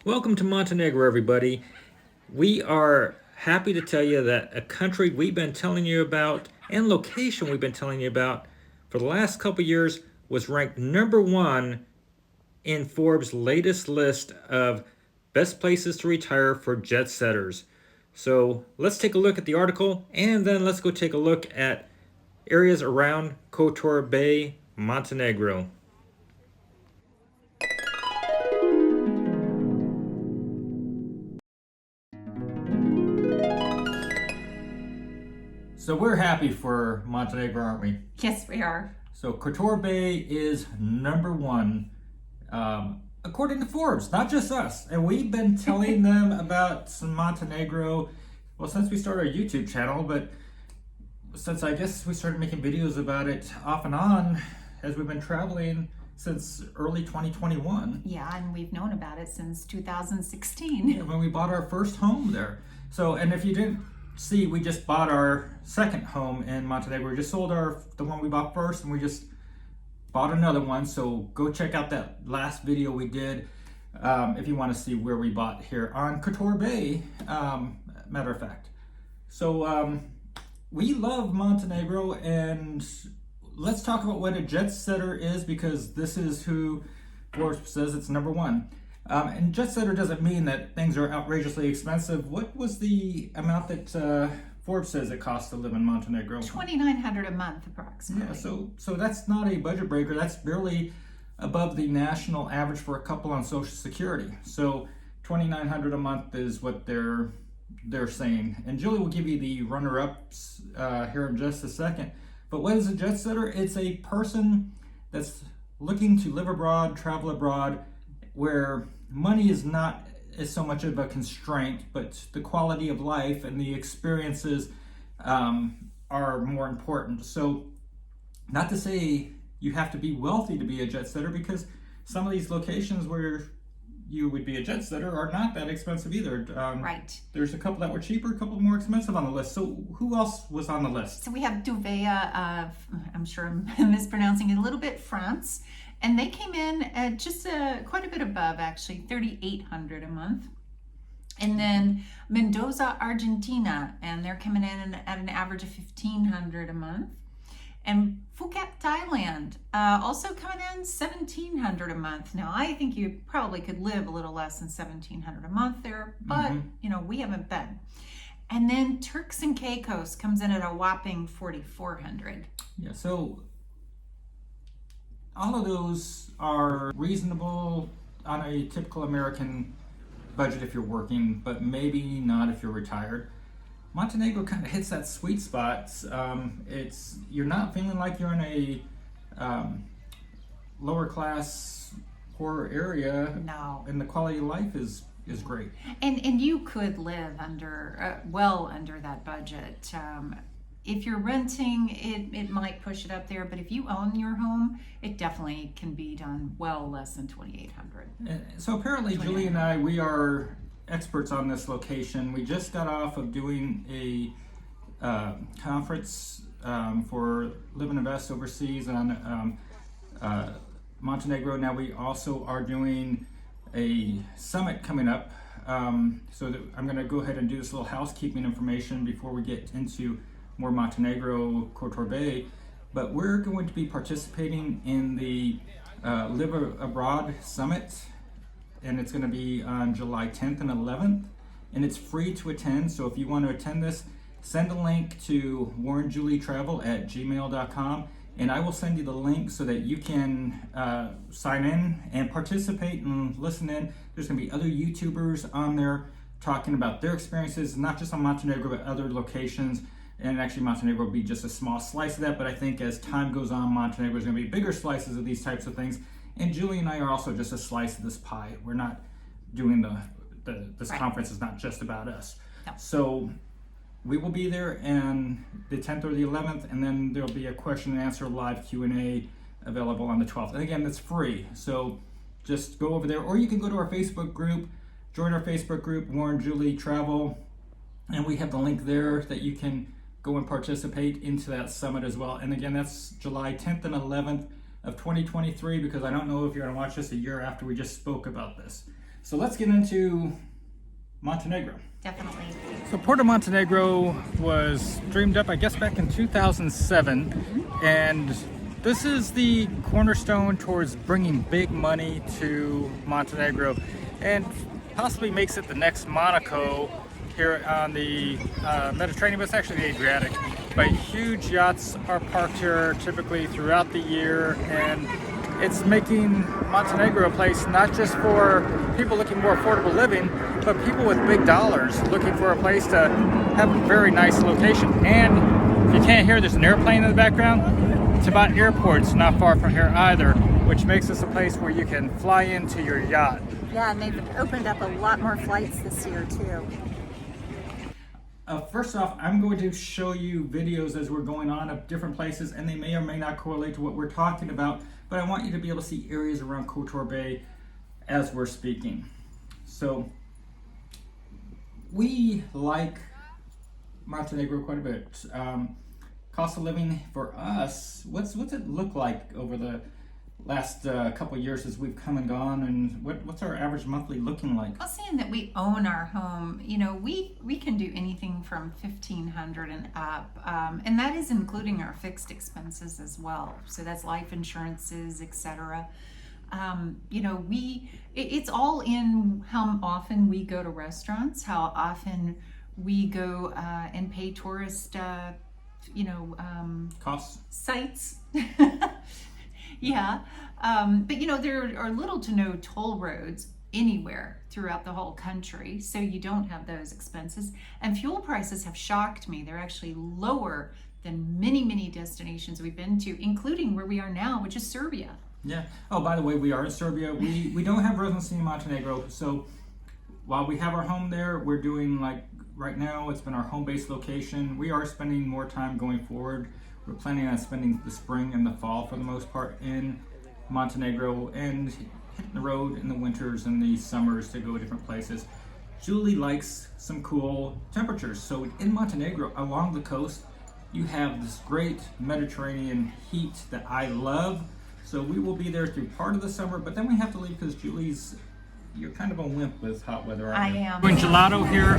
Welcome to Montenegro, everybody. We are happy to tell you that a country we've been telling you about and location we've been telling you about for the last couple years was ranked #1 in Forbes' latest list of best places to retire for jet setters. So let's take a look at the article and then let's go take a look at areas around Kotor Bay, Montenegro. So we're happy for Montenegro, aren't we? Yes, we are. So Kotor Bay is #1, according to Forbes, not just us. And we've been telling them about Montenegro, well, since we started our YouTube channel, but since I guess we started making videos about it off and on as we've been traveling since early 2021. Yeah, and we've known about it since 2016. When we bought our first home there. So, and if you didn't see, we just bought our second home in Montenegro. We just sold the one we bought first, and we just bought another one. So go check out that last video we did if you want to see where we bought here on Kotor Bay, matter of fact. So we love Montenegro, and let's talk about what a jet setter is, because this is who Forbes says it's #1. And jet setter doesn't mean that things are outrageously expensive. What was the amount that Forbes says it costs to live in Montenegro? $2,900 a month, approximately. Yeah, so that's not a budget breaker. That's barely above the national average for a couple on Social Security. So $2,900 a month is what they're saying. And Julie will give you the runner-ups here in just a second. But what is a jet setter? It's a person that's looking to live abroad, travel abroad, where money is not as so much of a constraint, but the quality of life and the experiences are more important. So not to say you have to be wealthy to be a jet setter, because some of these locations where you would be a jet setter are not that expensive either. Right. There's a couple that were cheaper, a couple more expensive on the list. So who else was on the list? So we have DEAUVILLE of, I'm sure I'm mispronouncing it a little bit, France. And they came in at just quite a bit above, actually, $3,800 a month. And then MENDOZA, Argentina, and they're coming in at an average of $1,500 a month. And PHUKET, Thailand, also coming in $1,700 a month. Now, I think you probably could live a little less than $1,700 a month there, but we haven't been. And then TURKS and CAICOS comes in at a whopping $4,400. Yeah, so all of those are reasonable on a typical American budget if you're working, but maybe not if you're retired. Montenegro kind of hits that sweet spot. You're not feeling like you're in a lower class, poor area. No. And the quality of life is great. And you could live well under that budget. If you're renting, it might push it up there, but if you own your home, it definitely can be done well less than $2,800. So apparently Julie and I, we are experts on this location. We just got off of doing a conference for Live and Invest Overseas on Montenegro. Now we also are doing a summit coming up. So that I'm going to go ahead and do this little housekeeping information before we get into more Montenegro, Kotor Bay, but we're going to be participating in the Live Abroad Summit, and it's going to be on July 10th and 11th, and it's free to attend. So if you want to attend this, send a link to warrenjulietravel@gmail.com, and I will send you the link so that you can sign in and participate and listen in. There's going to be other YouTubers on there talking about their experiences, not just on Montenegro, but other locations. And actually Montenegro will be just a small slice of that, but I think as time goes on, Montenegro is going to be bigger slices of these types of things. And Julie and I are also just a slice of this pie. We're not doing this conference is not just about us. No. So we will be there on the 10th or the 11th, and then there'll be a question and answer live Q&A available on the 12th. And again, that's free. So just go over there, or you can go to our Facebook group, join our Facebook group, Warren Julie Travel, and we have the link there that you can go and participate into that summit as well. And again, that's July 10th and 11th of 2023, because I don't know if you're going to watch this a year after we just spoke about this. So let's get into Montenegro. Definitely. So Port of Montenegro was dreamed up, I guess, back in 2007, and this is the cornerstone towards bringing big money to Montenegro, and possibly makes it the next Monaco here on the Mediterranean, but it's actually the Adriatic. But huge yachts are parked here typically throughout the year, and it's making Montenegro a place not just for people looking more affordable living, but people with big dollars looking for a place to have a very nice location. And if you can't hear, there's an airplane in the background. It's about airports not far from here either, which makes this a place where you can fly into your yacht. Yeah, and they've opened up a lot more flights this year too. First off, I'm going to show you videos as we're going on of different places, and they may or may not correlate to what we're talking about, but I want you to be able to see areas around Kotor Bay as we're speaking. So we like Montenegro quite a bit. Cost of living for us, what's it look like over the last couple of years as we've come and gone, and what's our average monthly looking like? Well, seeing that we own our home, you know, we can do anything from $1,500 and up, and that is including our fixed expenses as well. So that's life insurances, etc. You know, it's all in how often we go to restaurants, how often we go and pay tourist, Costs? sites. Yeah, but you know, there are little to no toll roads anywhere throughout the whole country, so you don't have those expenses. And fuel prices have shocked me. They're actually lower than many destinations we've been to, including where we are now, which is Serbia. Yeah. Oh, by the way, we are in Serbia. We don't have residency in Montenegro, so while we have our home there, we're doing, like, right now, it's been our home-based location. We are spending more time going forward. We're planning on spending the spring and the fall, for the most part, in Montenegro, and hitting the road in the winters and the summers to go to different places. Julie likes some cool temperatures, so in Montenegro, along the coast, you have this great Mediterranean heat that I love. So we will be there through part of the summer, but then we have to leave because you're kind of a wimp with hot weather, aren't you? I am. Doing gelato here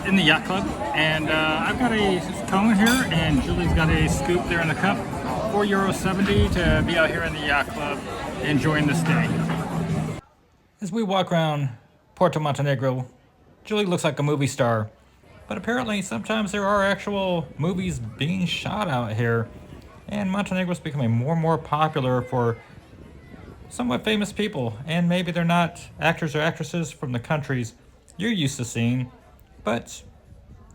in the yacht club, and I've got a cone here, and Julie's got a scoop there in the cup. €4.70 to be out here in the yacht club enjoying this day. As we walk around Porto Montenegro, Julie looks like a movie star, but apparently sometimes there are actual movies being shot out here, and Montenegro is becoming more and more popular for somewhat famous people, and maybe they're not actors or actresses from the countries you're used to seeing, but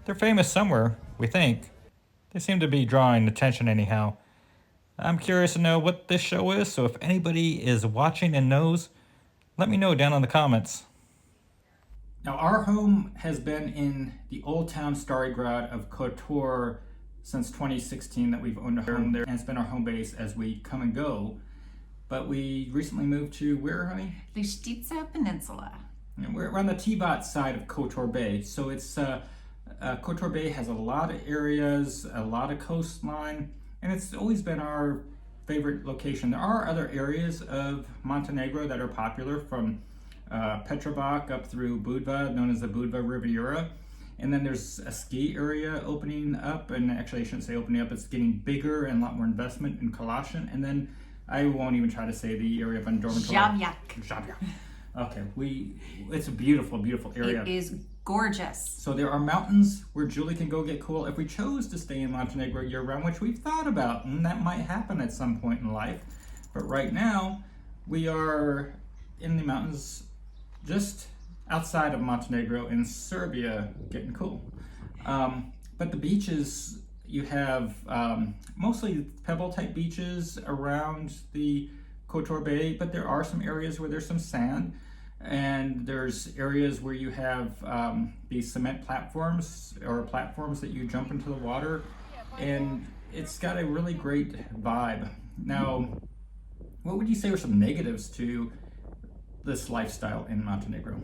they're famous somewhere, we think. They seem to be drawing attention anyhow. I'm curious to know what this show is, so if anybody is watching and knows, let me know down in the comments. Now, our home has been in the old town Stari Grad of Kotor since 2016 that we've owned a home there, and it's been our home base as we come and go. But we recently moved to where, honey? Lustica Peninsula. And we're on the Tivat side of Kotor Bay. So it's Kotor Bay has a lot of areas, a lot of coastline, and it's always been our favorite location. There are other areas of Montenegro that are popular, from Petrovac up through Budva, known as the Budva Riviera. And then there's a ski area opening up, and actually I shouldn't say opening up, it's getting bigger and a lot more investment in Kalashin. And then I won't even try to say the area of Dormitory. Javjak. Okay, it's a beautiful, beautiful area. It is gorgeous. So there are mountains where Julie can go get cool if we chose to stay in Montenegro year-round, which we've thought about, and that might happen at some point in life. But right now, we are in the mountains just outside of Montenegro in Serbia, getting cool. But the beaches, you have mostly pebble-type beaches around the Kotor Bay, but there are some areas where there's some sand, and there's areas where you have these cement platforms, or platforms that you jump into the water, and it's got a really great vibe. Now, what would you say are some negatives to this lifestyle in Montenegro?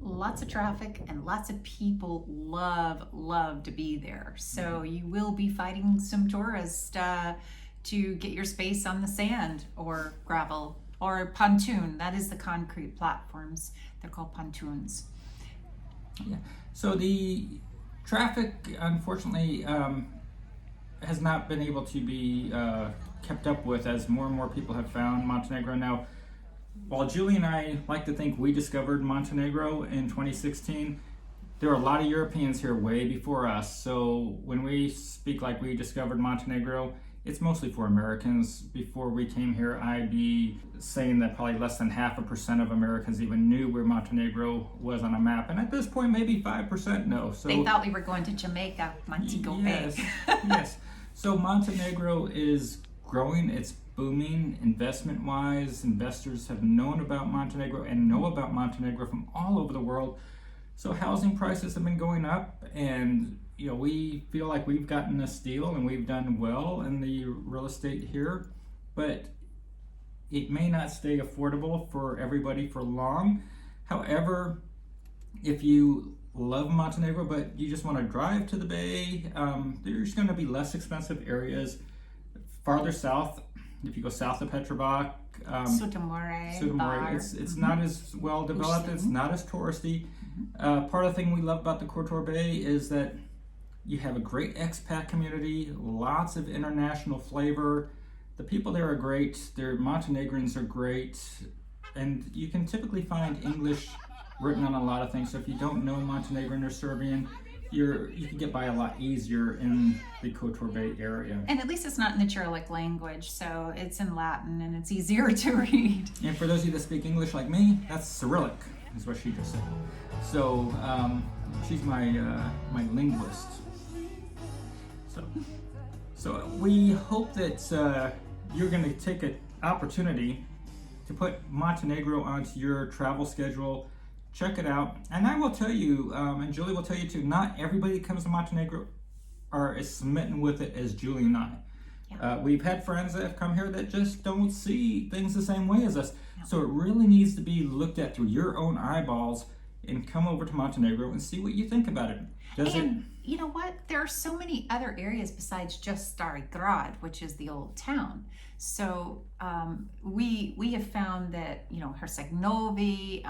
Lots of traffic, and lots of people love to be there. So you will be fighting some tourists to get your space on the sand or gravel or pontoon. That is the concrete platforms. They're called pontoons. Yeah. So the traffic, unfortunately, has not been able to be kept up with as more and more people have found Montenegro. Now, while Julie and I like to think we discovered Montenegro in 2016, there are a lot of Europeans here way before us. So when we speak like we discovered Montenegro, it's mostly for Americans. Before we came here, I'd be saying that probably less than 0.5% of Americans even knew where Montenegro was on a map. And at this point, maybe 5% know. So They thought we were going to Jamaica, Montego Bay. yes, yes. So Montenegro is growing. It's booming investment-wise. Investors have known about Montenegro and know about Montenegro from all over the world. So housing prices have been going up, and we feel like we've gotten a steal and we've done well in the real estate here, but it may not stay affordable for everybody for long. However, if you love Montenegro but you just want to drive to the bay, there's going to be less expensive areas farther south. If you go south of Petrovac, Sutomore, Bar. it's not as well developed. It's not as touristy. Part of the thing we love about the Kotor Bay is that you have a great expat community, lots of international flavor. The people there are great. Their Montenegrins are great, and you can typically find English written on a lot of things. So if you don't know Montenegrin or Serbian, you can get by a lot easier in the Kotor Bay area. And at least it's not in the Cyrillic language, so it's in Latin and it's easier to read. And for those of you that speak English like me, that's Cyrillic, is what she just said. So she's my linguist. So we hope that you're going to take an opportunity to put Montenegro onto your travel schedule. Check it out. And I will tell you, and Julie will tell you too, not everybody that comes to Montenegro are as smitten with it as Julie and I. Yeah. We've had friends that have come here that just don't see things the same way as us. Yeah. So it really needs to be looked at through your own eyeballs and come over to Montenegro and see what you think about it. You know what? There are so many other areas besides just Stari Grad, which is the old town. So we have found that Herceg-Novi,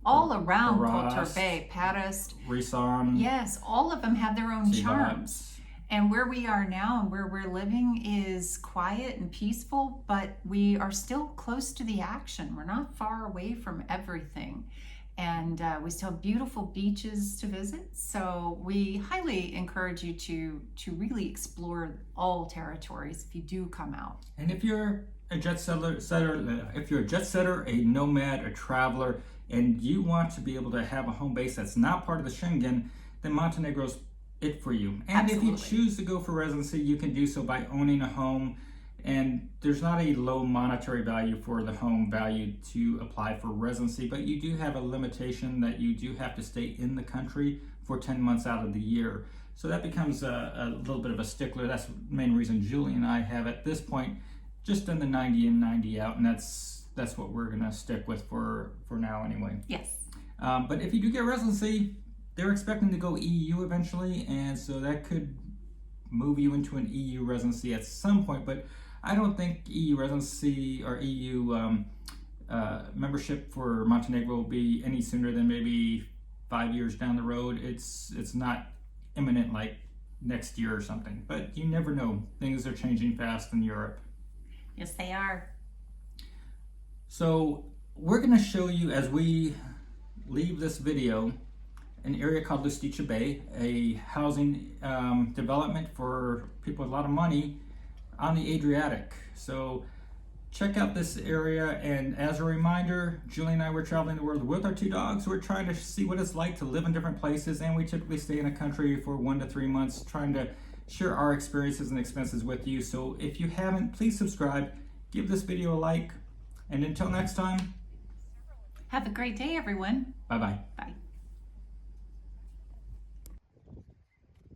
all around Kotor Bay, Paris, Risan, yes, all of them have their own charms. And where we are now and where we're living is quiet and peaceful, but we are still close to the action. We're not far away from everything. And we still have beautiful beaches to visit. So we highly encourage you to really explore all territories if you do come out. And if you're a jet setter, a nomad, a traveler, and you want to be able to have a home base that's not part of the Schengen, then Montenegro's it for you. And Absolutely. If you choose to go for residency, you can do so by owning a home. And there's not a low monetary value for the home value to apply for residency, but you do have a limitation that you do have to stay in the country for 10 months out of the year. So that becomes a little bit of a stickler. That's the main reason Julie and I have at this point just done the 90 in, 90 out, and that's what we're going to stick with for now anyway. Yes. But if you do get residency, they're expecting to go EU eventually, and so that could move you into an EU residency at some point, but I don't think EU residency or EU membership for Montenegro will be any sooner than maybe 5 years down the road. It's not imminent like next year or something, but you never know. Things are changing fast in Europe. Yes, they are. So we're going to show you, as we leave this video, an area called Lustica Bay, a housing development for people with a lot of money on the Adriatic. So check out this area, and as a reminder, Julie and I were traveling the world with our 2 dogs. We're trying to see what it's like to live in different places, and we typically stay in a country for 1 to 3 months, trying to share our experiences and expenses with you. So if you haven't, please subscribe, give this video a like, and until next time, have a great day, everyone. bye-bye. Bye.